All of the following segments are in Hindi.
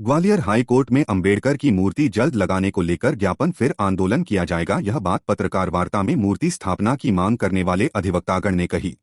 ग्वालियर हाई कोर्ट में अंबेडकर की मूर्ति जल्द लगाने को लेकर ज्ञापन फिर आंदोलन किया जाएगा। यह बात पत्रकार वार्ता में मूर्ति स्थापना की मांग करने वाले अधिवक्तागण ने कही।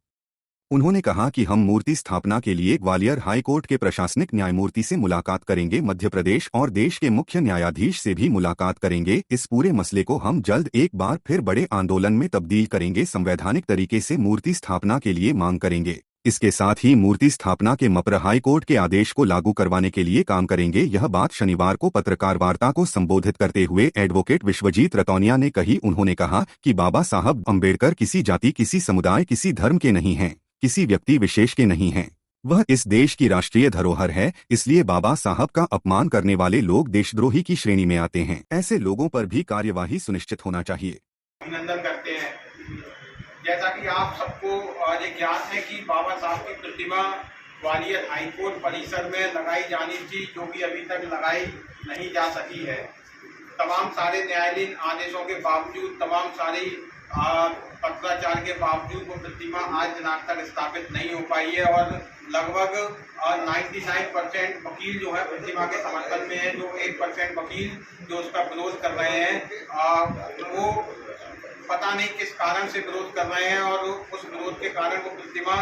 उन्होंने कहा कि हम मूर्ति स्थापना के लिए ग्वालियर हाई कोर्ट के प्रशासनिक न्यायमूर्ति से मुलाकात करेंगे, मध्य प्रदेश और देश के मुख्य न्यायाधीश से भी मुलाकात करेंगे। इस पूरे मसले को हम जल्द एक बार फिर बड़े आंदोलन में तब्दील करेंगे, संवैधानिक तरीके से मूर्ति स्थापना के लिए मांग करेंगे। इसके साथ ही मूर्ति स्थापना के मप्र हाई कोर्ट के आदेश को लागू करवाने के लिए काम करेंगे। यह बात शनिवार को पत्रकार वार्ता को संबोधित करते हुए एडवोकेट विश्वजीत रतौनिया ने कही। उन्होंने कहा कि बाबा साहब अम्बेडकर किसी जाति, किसी समुदाय, किसी धर्म के नहीं हैं, किसी व्यक्ति विशेष के नहीं हैं। वह इस देश की राष्ट्रीय धरोहर है, इसलिए बाबा साहब का अपमान करने वाले लोग देशद्रोही की श्रेणी में आते हैं। ऐसे लोगों पर भी कार्यवाही सुनिश्चित होना चाहिए। अभिनंदन करते हैं। जैसा कि आप सबको ये ज्ञात है कि बाबा साहब की प्रतिमा ग्वालियर हाईकोर्ट परिसर में लगाई जानी थी, जो कि अभी तक लगाई नहीं जा सकी है। तमाम सारे न्यायालयीन आदेशों के बावजूद, तमाम सारी पत्राचार के बावजूद वो प्रतिमा आज दिनांक तक स्थापित नहीं हो पाई है और लगभग 99% वकील जो है प्रतिमा के समर्थन में है। जो 1% वकील जो उसका विरोध कर रहे हैं, वो पता नहीं किस कारण से विरोध कर रहे हैं और उस विरोध के कारण वो प्रतिमा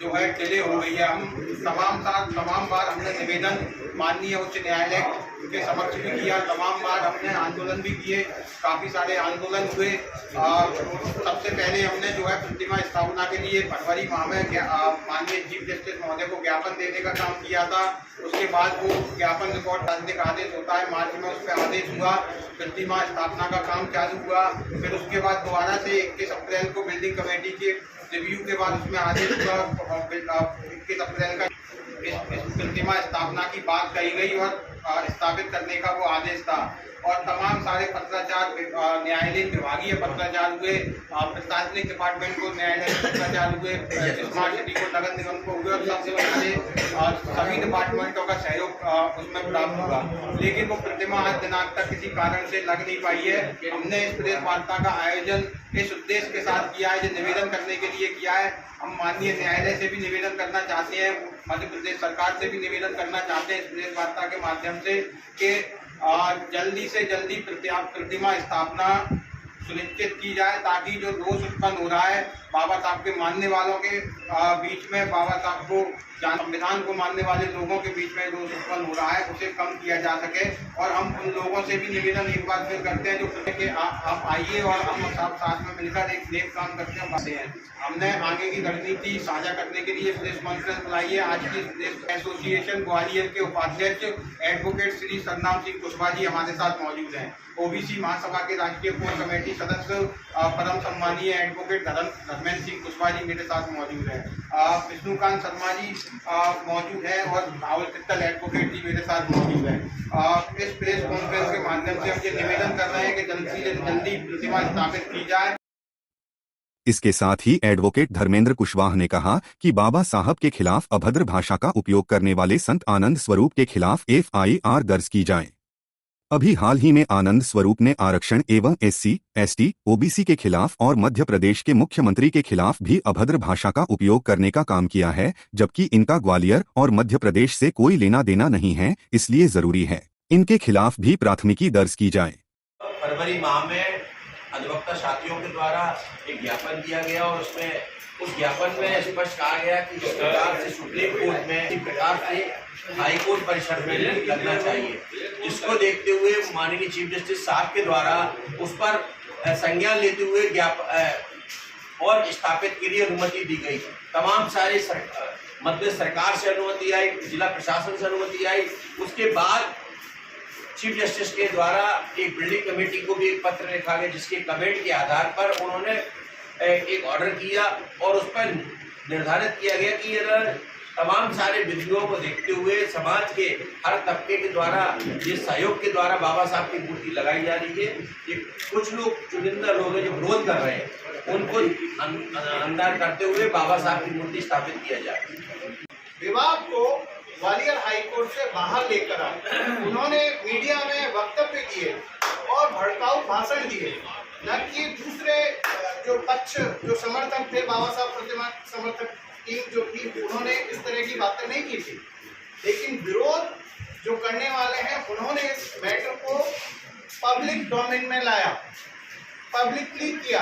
जो है डिले हो गई है। हम तमाम बार हमने निवेदन माननीय उच्च न्यायालय के समक्ष भी किया, तमाम बार हमने आंदोलन भी किए, काफ़ी सारे आंदोलन हुए। सबसे पहले हमने जो है प्रतिमा स्थापना के लिए फरवरी माह में माननीय चीफ जस्टिस महोदय को ज्ञापन देने का काम किया था। उसके बाद वो ज्ञापन रिकॉर्ड राजनीतिक आदेश होता है, मार्च में उस पर आदेश हुआ, प्रतिमा स्थापना का काम चालू हुआ। फिर उसके बाद दोबारा से 21 अप्रैल को बिल्डिंग कमेटी के रिव्यू के बाद उसमें आदेश हुआ। 21 अप्रैल का इस प्रतिमा स्थापना की बात कही गई और स्थापित करने का वो आदेश था। और तमाम सारे पत्राचार, न्यायालयीन विभागीय पत्राचार हुए, प्रशासनिक डिपार्टमेंट को न्यायालय पत्राचार हुए, स्मार्ट सिटी को, नगर निगम को हुए और सबसे पहले सभी डिपार्टमेंटों का सहयोग उसमें प्राप्त हुआ। लेकिन वो प्रतिमा आज दिनांक तक किसी कारण से लग नहीं पाई है। हमने इस प्रेस वार्ता का आयोजन इस उद्देश्य के साथ किया है, जो निवेदन करने के लिए किया है। हम माननीय न्यायालय से भी निवेदन करना चाहते हैं, मध्य प्रदेश सरकार से भी निवेदन करना चाहते हैं इस प्रेस वार्ता के माध्यम से कि जल्दी से जल्दी प्रतिमा स्थापना सुनिश्चित की जाए, ताकि जो रोष उत्पन्न हो रहा है बाबा साहब के मानने वालों के बीच में, बाबा साहब को संविधान को मानने वाले लोगों के बीच में रोष उत्पन्न हो रहा है, उसे कम किया जा सके। और हम उन लोगों से भी निवेदन एक बार फिर करते हैं जो कि आप आइए और हम सब साथ में मिलकर एक नेक काम करते हैं। हमने आगे की रणनीति साझा करने के लिए प्रेस कॉन्फ्रेंस बुलाई है। आज की प्रेस एसोसिएशन ग्वालियर के उपाध्यक्ष एडवोकेट श्री सरनाम सिंह कुशवाहा जी हमारे साथ मौजूद हैं। ओबीसी महासभा के राष्ट्रीय कोर कमेटी सदस्य परम सम्मानीय एडवोकेट धर्मेंद्र सिंह कुशवाहा जी मेरे साथ मौजूद हैं। विष्णुकांत शर्मा जी मौजूद है और राहुल तित्तल एडवोकेट जी मेरे साथ मौजूद हैं। इस प्रेस कॉन्फ्रेंस के माध्यम से हम ये निवेदन कर रहे हैं कि जल्दी से जल्दी प्रतिमा स्थापित की जाए। इसके साथ ही एडवोकेट धर्मेंद्र कुशवाहा ने कहा कि बाबा साहब के खिलाफ अभद्र भाषा का उपयोग करने वाले संत आनंद स्वरूप के खिलाफ FIR दर्ज की जाए। अभी हाल ही में आनंद स्वरूप ने आरक्षण एवं SC, ST, OBC के खिलाफ और मध्य प्रदेश के मुख्यमंत्री के खिलाफ भी अभद्र भाषा का उपयोग करने का काम किया है, जबकि इनका ग्वालियर और मध्य प्रदेश से कोई लेना देना नहीं है। इसलिए जरूरी है इनके खिलाफ भी प्राथमिकी दर्ज की जाए। फरवरी माह में अधिवक्ता साथियों के द्वारा एक ज्ञापन दिया गया और उसमें उस ज्ञापन में स्पष्ट कहा गया कि जिस प्रकार से सुप्रीम कोर्ट में इस प्रकार से हाई कोर्ट परिसर में लगना चाहिए, इसको देखते हुए माननीय चीफ जस्टिस साहब के द्वारा उस पर संज्ञान लेते हुए ज्ञापन और स्थापित के लिए अनुमति दी गई। तमाम सारे मध्य सरकार से अनुमति आई, जिला प्रशासन से अनुमति आई। उसके बाद चीफ जस्टिस के द्वारा एक बिल्डिंग कमेटी को भी एक पत्र लिखा गया, जिसके कमेंट के आधार पर उन्होंने एक ऑर्डर किया और उस पर निर्धारित किया गया कि तमाम सारे विधियों को देखते हुए समाज के हर तबके के द्वारा जिस सहयोग के द्वारा बाबा साहब की मूर्ति लगाई जा रही है, ये कुछ लोग चुनिंदा लोग हैं जो विरोध कर रहे हैं, उनको अंदर करते हुए बाबा साहब की मूर्ति स्थापित किया जाए। विवाद को ग्वालियर हाईकोर्ट से बाहर लेकर आए, उन्होंने मीडिया में वक्तव्य दिए और भड़काऊ भाषण दिए, न कि दूसरे जो पक्ष जो समर्थक थे, बाबा साहब प्रतिमा समर्थक टीम जो थी, उन्होंने इस तरह की बातें नहीं की थी। लेकिन विरोध जो करने वाले हैं उन्होंने इस मैटर को पब्लिक डोमेन में लाया, पब्लिकली किया,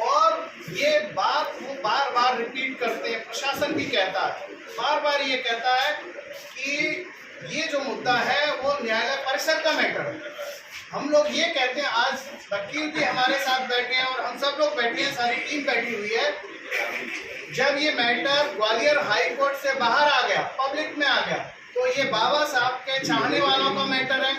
और ये बात वो बार बार रिपीट करते हैं। प्रशासन भी कहता है, बार बार ये कहता है कि ये जो मुद्दा है वो न्यायालय परिसर का मैटर है। हम लोग ये कहते हैं, आज वकील भी हमारे साथ बैठे हैं और हम सब लोग बैठे हैं, सारी टीम बैठी हुई है। जब ये मैटर ग्वालियर हाई कोर्ट से बाहर आ गया, पब्लिक में आ गया, तो ये बाबा साहब के चाहने वालों का मैटर है,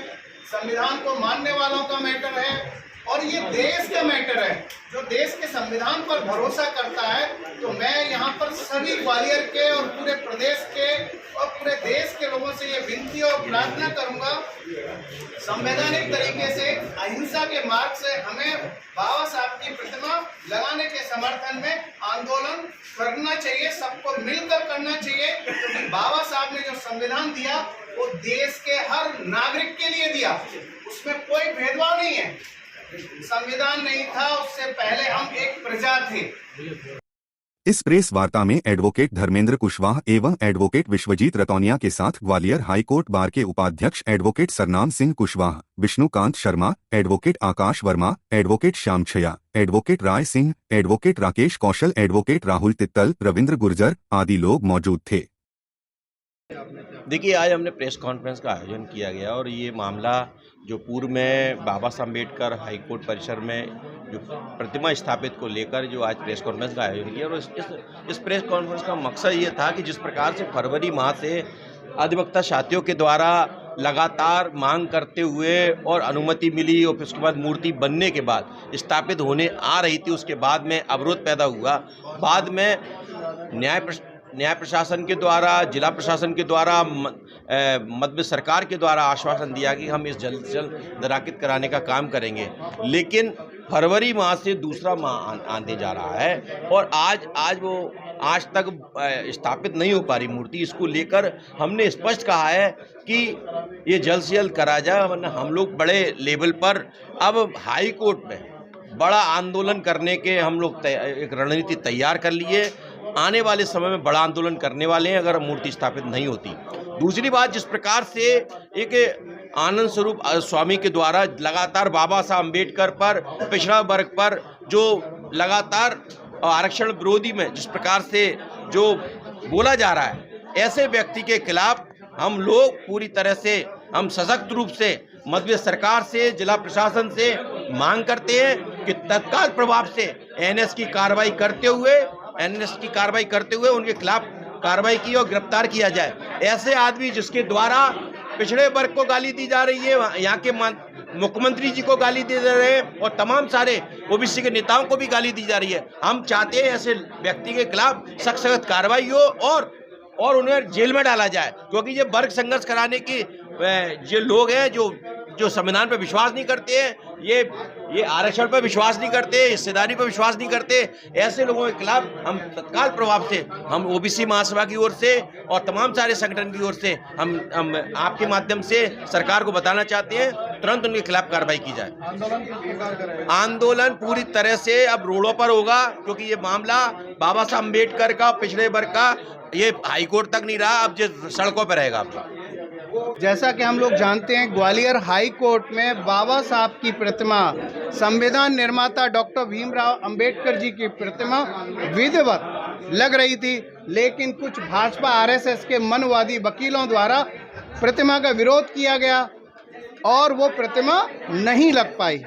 संविधान को मानने वालों का मैटर है, और ये देश का मैटर है जो देश के संविधान पर भरोसा करता है। तो मैं यहाँ पर सभी ग्वालियर के और पूरे प्रदेश के और पूरे देश के लोगों से ये विनती और प्रार्थना करूंगा, संवैधानिक तरीके से अहिंसा के मार्ग से हमें बाबा साहब की प्रतिमा लगाने के समर्थन में आंदोलन करना चाहिए, सबको मिलकर करना चाहिए, क्योंकि बाबा साहब ने जो संविधान दिया वो देश के हर नागरिक के लिए दिया, उसमें कोई भेदभाव नहीं है। संविधान नहीं था, उससे पहले हम एक प्रजा थे। इस प्रेस वार्ता में एडवोकेट धर्मेंद्र कुशवाहा एवं एडवोकेट विश्वजीत रतौनिया के साथ ग्वालियर हाईकोर्ट बार के उपाध्यक्ष एडवोकेट सरनाम सिंह कुशवाहा, विष्णुकांत शर्मा, एडवोकेट आकाश वर्मा, एडवोकेट श्याम छया, एडवोकेट राय सिंह, एडवोकेट राकेश कौशल, एडवोकेट राहुल तित्तल, रविंद्र गुर्जर आदि लोग मौजूद थे। देखिए, आज हमने प्रेस कॉन्फ्रेंस का आयोजन किया गया और ये मामला जो पूर्व में बाबा साहब अम्बेडकर हाईकोर्ट परिसर में जो प्रतिमा स्थापित को लेकर जो आज प्रेस कॉन्फ्रेंस का आयोजन किया, और इस प्रेस कॉन्फ्रेंस का मकसद ये था कि जिस प्रकार से फरवरी माह से अधिवक्ता साथियों के द्वारा लगातार मांग करते हुए और अनुमति मिली और फिर उसके बाद मूर्ति बनने के बाद स्थापित होने आ रही थी, उसके बाद में अवरोध पैदा हुआ। बाद में न्याय प्रशासन के द्वारा, जिला प्रशासन के द्वारा, मध्य सरकार के द्वारा आश्वासन दिया कि हम इस जल्द से जल्द दराकित कराने का काम करेंगे, लेकिन फरवरी माह से दूसरा माह आने जा रहा है और आज वो आज तक स्थापित नहीं हो पा रही मूर्ति। इसको लेकर हमने स्पष्ट कहा है कि ये जल्द से जल्द करा जाए, वरना हम लोग बड़े लेवल पर अब हाई कोर्ट में बड़ा आंदोलन करने के हम लोग एक रणनीति तैयार कर लिए। आने वाले समय में बड़ा आंदोलन करने वाले हैं अगर मूर्ति स्थापित नहीं होती। दूसरी बात, जिस प्रकार से एक आनंद स्वरूप स्वामी के द्वारा लगातार बाबा साहब अम्बेडकर पर, पिछड़ा वर्ग पर जो लगातार आरक्षण विरोधी में जिस प्रकार से जो बोला जा रहा है, ऐसे व्यक्ति के खिलाफ हम लोग पूरी तरह से हम सशक्त रूप से मध्य सरकार से, जिला प्रशासन से मांग करते हैं कि तत्काल प्रभाव से एनएस की कार्रवाई करते हुए उनके खिलाफ कार्रवाई की और गिरफ्तार किया जाए। ऐसे आदमी जिसके द्वारा पिछड़े वर्ग को गाली दी जा रही है, यहाँ के मुख्यमंत्री जी को गाली दी जा रही है और तमाम सारे ओबीसी के नेताओं को भी गाली दी जा रही है। हम चाहते हैं ऐसे व्यक्ति के खिलाफ सख्त कार्रवाई हो और उन्हें जेल में डाला जाए, क्योंकि ये वर्ग संघर्ष कराने की जो लोग हैं जो संविधान पर विश्वास नहीं करते हैं, ये आरक्षण पर विश्वास नहीं करते, हिस्सेदारी पर विश्वास नहीं करते, ऐसे लोगों के खिलाफ हम तत्काल प्रभाव से हम ओबीसी महासभा की ओर से और तमाम सारे संगठन की ओर से हम आपके माध्यम से सरकार को बताना चाहते हैं तुरंत उनके खिलाफ कार्रवाई की जाए। आंदोलन पूरी तरह से अब रोडों पर होगा, क्योंकि ये मामला बाबा साहब अम्बेडकर का, पिछड़े वर्ग का, ये हाईकोर्ट तक नहीं रहा, अब जो सड़कों पर रहेगा। जैसा कि हम लोग जानते हैं, ग्वालियर हाई कोर्ट में बाबा साहब की प्रतिमा, संविधान निर्माता डॉक्टर भीमराव अंबेडकर जी की प्रतिमा विधिवत लग रही थी, लेकिन कुछ भाजपा आरएसएस के मनवादी वकीलों द्वारा प्रतिमा का विरोध किया गया और वो प्रतिमा नहीं लग पाई।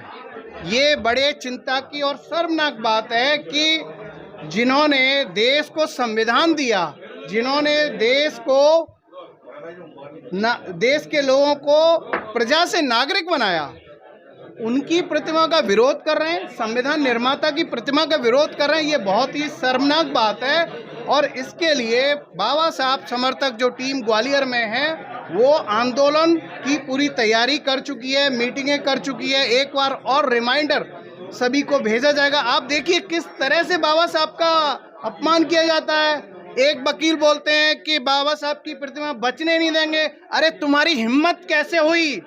ये बड़े चिंता की और शर्मनाक बात है कि जिन्होंने देश को संविधान दिया, जिन्होंने देश के लोगों को प्रजा से नागरिक बनाया, उनकी प्रतिमा का विरोध कर रहे हैं, संविधान निर्माता की प्रतिमा का विरोध कर रहे हैं। ये बहुत ही शर्मनाक बात है और इसके लिए बाबा साहब समर्थक जो टीम ग्वालियर में है वो आंदोलन की पूरी तैयारी कर चुकी है, मीटिंगें कर चुकी है। एक बार और रिमाइंडर सभी को भेजा जाएगा। आप देखिए किस तरह से बाबा साहब का अपमान किया जाता है। एक वकील बोलते हैं कि बाबा साहब की प्रतिमा बचने नहीं देंगे। अरे तुम्हारी हिम्मत कैसे हुई,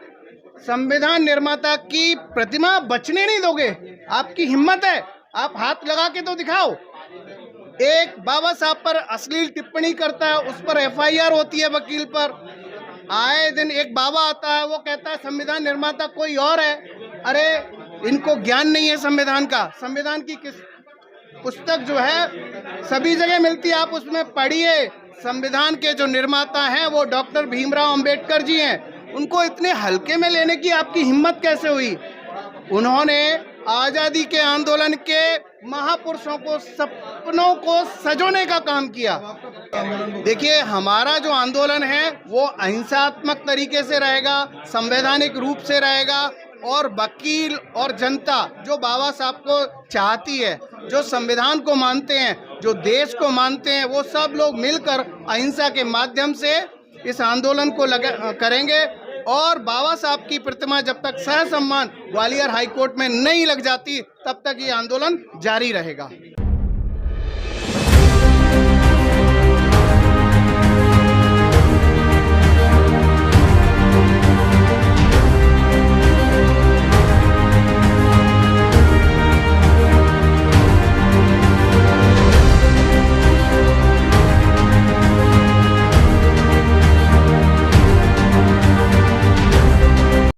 संविधान निर्माता की प्रतिमा बचने नहीं दोगे? आपकी हिम्मत है, आप हाथ लगा के तो दिखाओ। एक बाबा साहब पर अश्लील टिप्पणी करता है, उस पर एफआईआर होती है वकील पर, आए दिन एक बाबा आता है, वो कहता है संविधान निर्माता कोई और है। अरे इनको ज्ञान नहीं है संविधान का। संविधान की किस पुस्तक जो है सभी जगह मिलती है, आप उसमें पढ़िए। संविधान के जो निर्माता हैं वो डॉक्टर भीमराव अंबेडकर जी हैं। उनको इतने हल्के में लेने की आपकी हिम्मत कैसे हुई? उन्होंने आज़ादी के आंदोलन के महापुरुषों को, सपनों को सजोने का काम किया। देखिए, हमारा जो आंदोलन है वो अहिंसात्मक तरीके से रहेगा, संवैधानिक रूप से रहेगा, और वकील और जनता जो बाबा साहब को चाहती है, जो संविधान को मानते हैं, जो देश को मानते हैं, वो सब लोग मिलकर अहिंसा के माध्यम से इस आंदोलन को करेंगे। और बाबा साहब की प्रतिमा जब तक सह सम्मान ग्वालियर हाईकोर्ट में नहीं लग जाती, तब तक ये आंदोलन जारी रहेगा।